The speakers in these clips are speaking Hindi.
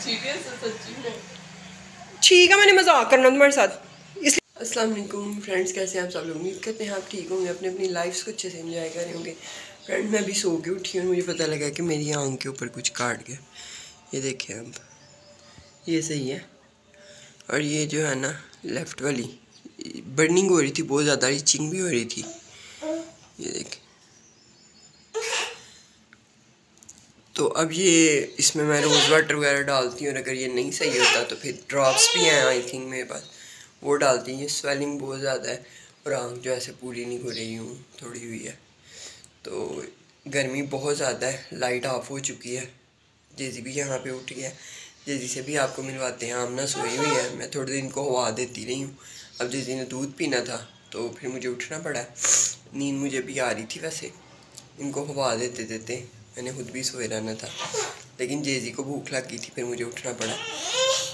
ठीक है, मैंने मजाक करना तुम्हारे साथ इसलिए। अस्सलाम वालेकुम फ्रेंड्स, कैसे हैं आप सब लोग? उम्मीद करते हैं आप ठीक होंगे, अपने अपनी लाइफ को अच्छे से एंजॉय कर रहे होंगे। फ्रेंड मैं अभी सो के उठी हूँ, मुझे पता लगा कि मेरी आंख के ऊपर कुछ काट गया। ये देखें अब, ये सही है। और ये जो है ना लेफ़्ट वाली बर्निंग हो रही थी, बहुत ज़्यादा इचिंग भी हो रही थी। ये देखें, तो अब ये इसमें मैं रोज़ वाटर वगैरह डालती हूँ, और अगर ये नहीं सही होता तो फिर ड्रॉप्स भी हैं आई थिंक मेरे पास, वो डालती हैं। ये स्वेलिंग बहुत ज़्यादा है और आँख जो ऐसे पूरी नहीं हो रही हूँ, थोड़ी हुई है। तो गर्मी बहुत ज़्यादा है, लाइट ऑफ हो चुकी है। जेजी भी यहाँ पे उठ गया, जेजी से भी आपको मिलवाते हैं। आमना सोई हुई है, मैं थोड़े दिन को हवा देती रही हूँ। अब जेजी ने दूध पीना था तो फिर मुझे उठना पड़ा। नींद मुझे भी आ रही थी, वैसे इनको हवा देते देते मैंने खुद भी सोए रहना था, लेकिन जेजी को भूख लग गई थी, फिर मुझे उठना पड़ा।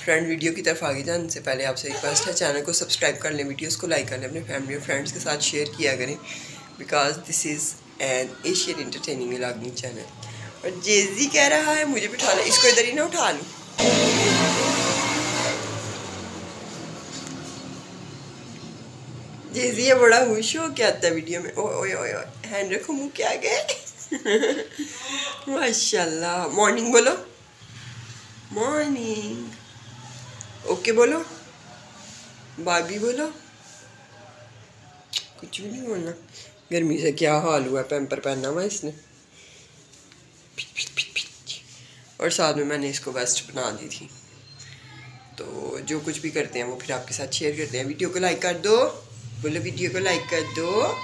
फ्रेंड वीडियो की तरफ आगे जाने से पहले आपसे रिक्वेस्ट है, चैनल को सब्सक्राइब कर लें, वीडियोस को लाइक कर लें, अपने फैमिली और फ्रेंड्स के साथ शेयर किया करें, because this is an Asian entertaining vlogging channel. और जेजी कह रहा है मुझे बिठा ले, इसको इधर ही ना उठा लूँ। जेजी ये बड़ा खुश हो क्या आता है वीडियो में। ओए ओए ओए, हैंड रखो मुँह के आगे। माशाल्लाह। मॉर्निंग बोलो, मॉर्निंग। ओके बोलो, बाबी बोलो, कुछ भी नहीं बोलना। गर्मी से क्या हाल हुआ, पैम्पर पहना हुआ इसने। और साथ में मैंने इसको वेस्ट बना दी थी। तो जो कुछ भी करते हैं वो फिर आपके साथ शेयर करते हैं। वीडियो को लाइक कर दो, बोलो वीडियो को लाइक कर दो,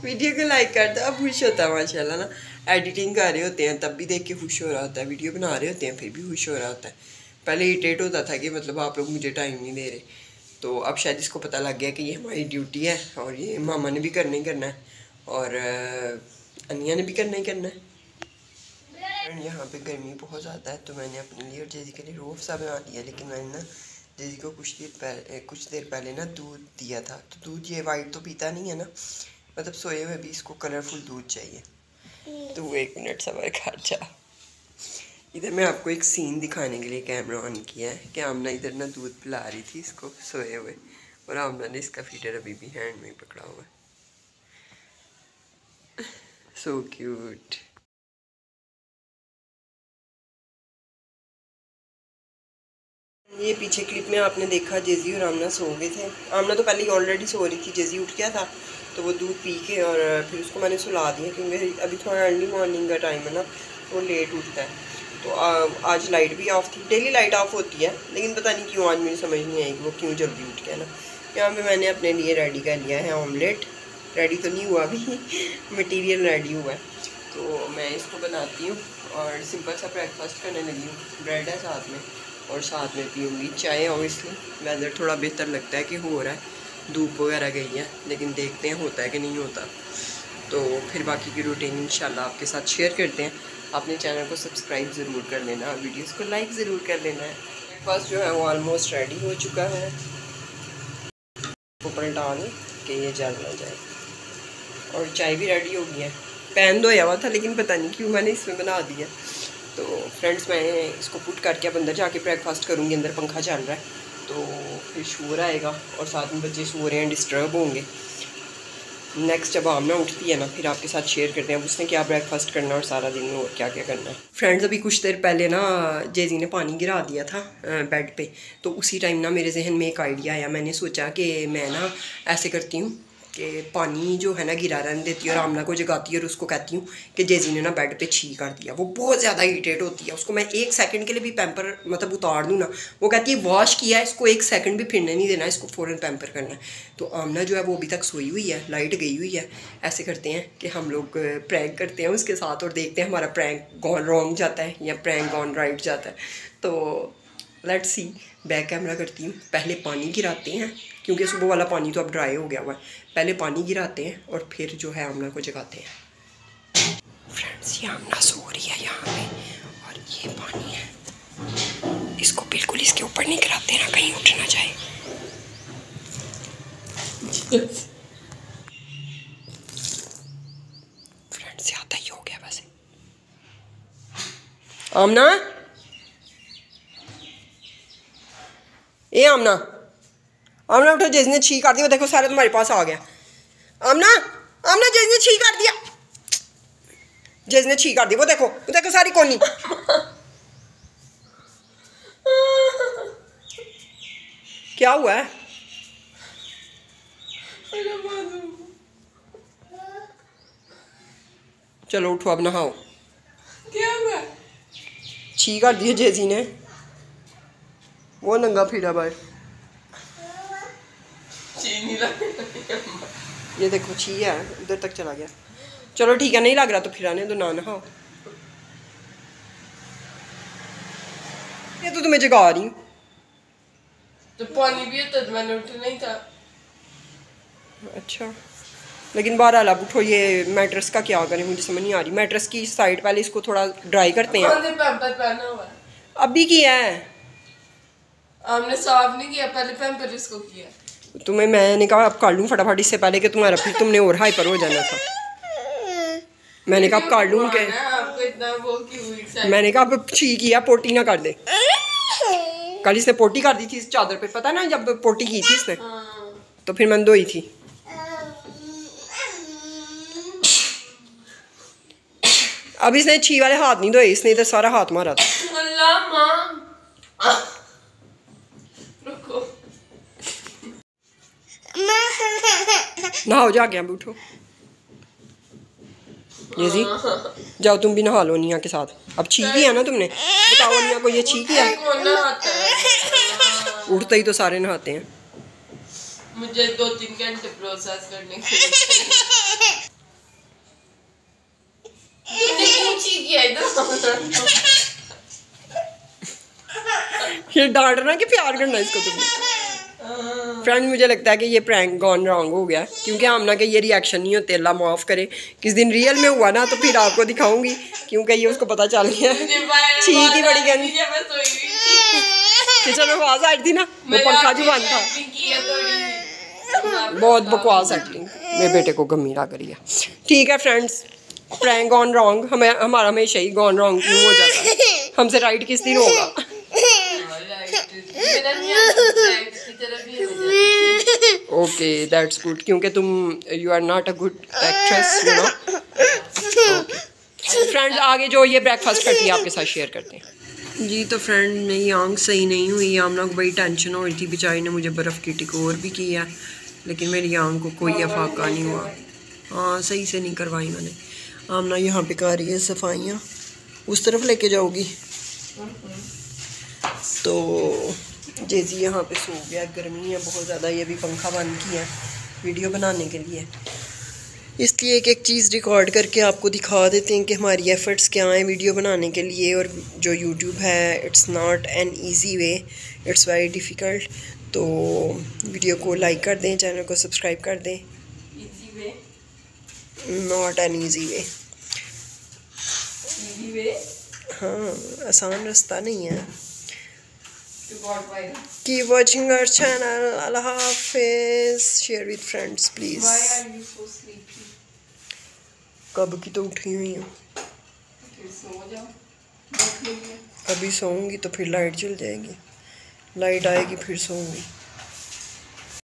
वीडियो को लाइक कर दो। अब खुश होता है माशाल्लाह ना। एडिटिंग कर रहे होते हैं तब भी देख के खुश हो रहा होता है, वीडियो बना रहे होते हैं फिर भी खुश हो रहा होता है। पहले इरिटेट होता था कि मतलब आप लोग मुझे टाइम नहीं दे रहे, तो अब शायद इसको पता लग गया कि ये हमारी ड्यूटी है और ये मामा ने भी करना ही करना है और अनिया ने भी करना ही करना है। यहाँ पे गर्मी बहुत ज़्यादा है, तो मैंने अपने लिए और जेजी के लिए रूह अफ़ज़ा बना लिया। लेकिन मैंने ना जेजी को कुछ देर पहले ना दूध दिया था, तो दूध ये वाइट तो पीता नहीं है ना, मतलब सोए हुए भी इसको कलरफुल दूध चाहिए। तो 1 मिनट सबर कर जा। इधर मैं आपको एक सीन दिखाने के लिए कैमरा ऑन किया है कि आमना इधर ना दूध पिला रही थी इसको सोए हुए, और आमना ने इसका फीडर अभी भी हैंड में पकड़ा हुआ है। So cute. ये पीछे क्लिप में आपने देखा जेजी और आमना सो गए थे। आमना तो पहले ही ऑलरेडी सो रही थी, जेजी उठ गया था तो वो दूध पी के और फिर उसको मैंने सुला दिया, क्योंकि अभी थोड़ा अर्ली मॉर्निंग का टाइम है ना, तो लेट उठता है। तो आज लाइट भी ऑफ थी, डेली लाइट ऑफ होती है, लेकिन पता नहीं क्यों आज मुझे समझ नहीं आई कि वो क्यों जल्दी उठ गया ना। यहाँ पे मैंने अपने लिए रेडी कर लिया है ऑमलेट। रेडी तो नहीं हुआ अभी, मटेरियल रेडी हुआ है, तो मैं इसको बनाती हूँ और सिंपल सा ब्रेकफास्ट करने लगी हूँ। ब्रेड है साथ में और साथ में पीऊँगी चाय। ऑब्वियसली वेदर थोड़ा बेहतर लगता है कि हो रहा है, धूप वगैरह गई है, लेकिन देखते हैं होता है कि नहीं होता, तो फिर बाकी की रूटीन इंशाल्लाह आपके साथ शेयर करते हैं। आपने चैनल को सब्सक्राइब ज़रूर कर लेना, वीडियोस को लाइक ज़रूर कर लेना है। ब्रेकफास्ट जो है वो ऑलमोस्ट रेडी हो चुका है, ऊपर डाल के ये जल ना जाए, और चाय भी रेडी हो गई है। पैन धोया हुआ था लेकिन पता नहीं क्यों मैंने इसमें बना दिया। तो फ्रेंड्स मैं इसको पुट करके अब अंदर जाके ब्रेकफास्ट करूँगी। अंदर पंखा चल रहा है तो फिर शोर आएगा और साथ में बच्चे सो रहे हैं, डिस्टर्ब होंगे। नेक्स्ट जब आमना उठती है ना फिर आपके साथ शेयर करते हैं उसने क्या ब्रेकफास्ट करना और सारा दिन में और क्या क्या करना है। फ्रेंड्स अभी कुछ देर पहले ना जेजी ने पानी गिरा दिया था बेड पे, तो उसी टाइम ना मेरे जहन में एक आइडिया आया। मैंने सोचा कि मैं ना ऐसे करती हूँ कि पानी जो है ना गिरा रहने देती है और आमना को जगाती है और उसको कहती हूँ कि जेजी ने ना बेड पे छी कर दिया। वो बहुत ज़्यादा इरिटेट होती है, उसको मैं 1 सेकंड के लिए भी पैम्पर मतलब उतार दूँ ना, वो कहती है वॉश किया है, इसको 1 सेकंड भी फिरने नहीं देना, इसको फ़ौरन पैम्पर करना है। तो आमना जो है वो अभी तक सोई हुई है, लाइट गई हुई है। ऐसे करते हैं कि हम लोग प्रैंक करते हैं उसके साथ और देखते हैं हमारा प्रैंक गॉन रॉन्ग जाता है या प्रैंक गॉन राइट जाता है। तो लेट्स सी, बैक कैमरा करती हूँ। पहले पानी गिराते हैं क्योंकि सुबह वाला पानी तो अब ड्राई हो गया हुआ है। पहले पानी गिराते हैं और फिर जो है आमना को जगाते हैं। फ्रेंड्स ये आमना सो रही है यहाँ पे और ये पानी है, इसको बिल्कुल इसके ऊपर नहीं गिराते ना, कहीं उठ ना जाए। फ्रेंड्स आता ही हो गया वैसे। आमना ए आमना, आमना उठो, जिसने छी कर दिया वो देखो सारा तुम्हारे पास आ गया। आमना, आमना जिसने छी कर दिया, जिसने छी कर दिया वो देखो सारी कोनी। क्या हुआ है? चलो उठो अब नहाओ। क्या हुआ? छी कर दिया जेजी ने, वो नंगा फिरा बाहर। ये देखो छी है, उधर तक चला गया। चलो ठीक है, नहीं लग रहा तो फिर आने दो, ना नहाओ। ये तो तुम्हें जगा रही हूँ। तो पानी भी होता तो मैंने उठना ही था। अच्छा, लेकिन बहरहाल अब उठो। ये मैट्रेस का क्या करें, मुझे समझ नहीं आ रही। मैट्रेस की साइड पहले इसको थोड़ा ड्राई करते हैं। पैम्पर पहना हुआ है। अभी किया है हमने, साफ नहीं किया, पहले पैम्पर इसको किया। तुम्हें मैंने कहा अब काट लूँ फटाफट इससे पहले कि तुम्हारा फिर तुमने और हाइपर हो जाना था। मैंने कहा अब काट लूँ के, आपको इतना वो क्यों? मैंने कहा अब छी किया, पोटी ना कर दे। कल इसने पोटी कर दी थी इस चादर पे, पता ना, जब पोटी की थी इसने तो फिर मैंने धोई थी। अब इसने छी वाले हाथ नहीं धोए, इसने इधर सारा हाथ मारा था। अल्लाह माँ, रुको। नहाओ जाके, अब उठो। ये जी जाओ तुम भी नहा लो निया के साथ। अब छी किया ना तुमने, बताओ निया को ये छी किया। उठते ही तो सारे नहाते हैं। मुझे 2-3 घंटे प्रोसेस करने के लिए। ये डांटना कि प्यार करना इसको तुमने। फ्रेंड मुझे लगता है कि ये प्रैंक गॉन रॉन्ग हो गया, क्योंकि आमना के ये रिएक्शन नहीं होते। अल्लाह माफ़ करे, किस दिन रियल में हुआ ना तो फिर आपको दिखाऊंगी, क्योंकि ये उसको पता चल गया। छी की बड़ी गंदी किचन में आवाज़ आ रही थी ना, वो पंखा जो बंद था। बहुत बकवास एक्टिंग, मेरे बेटे को गमी लग रही है। ठीक है फ्रेंड्स, प्रैंक गॉन रॉन्ग, हमें हमारा हमेशा ही गॉन रॉन्ग क्यों हो जाता है? हमसे राइट किस दिन होगा? ओके दैट्स गुड, क्योंकि तुम you are not a good actress, you know. Friends आगे जो ये ब्रेकफास्ट करती है आपके साथ शेयर करते हैं। जी तो फ्रेंड मेरी आंख सही नहीं हुई, आमना को बड़ी टेंशन हो रही थी, बेचारी ने मुझे बर्फ़ की टिकोर भी की है, लेकिन मेरी आंख को कोई अफाका नहीं हुआ। हाँ सही से नहीं करवाई मैंने। आमना यहाँ पे कर रही है सफाइयाँ, उस तरफ लेके जाओगी तो जेजी यहाँ पे सो गया। गर्मी है बहुत ज़्यादा, ये भी पंखा बंद किया वीडियो बनाने के लिए, इसलिए एक एक चीज़ रिकॉर्ड करके आपको दिखा देते हैं कि हमारी एफ़र्ट्स क्या हैं वीडियो बनाने के लिए। और जो यूट्यूब है it's not an easy way, it's very difficult. तो वीडियो को लाइक कर दें, चैनल को सब्सक्राइब कर दें। Easy way, not an easy way. Easy way, हाँ आसान रास्ता नहीं है। viral. Keep watching our channel. Allah Hafiz. Share with friends, please. Why are you so sleepy? कब की तो उठी हुई हूँ। फिर सो जाओ, देख लीजिए। अभी सोऊंगी तो फिर लाइट जल जाएगी, लाइट आएगी फिर सोऊंगी।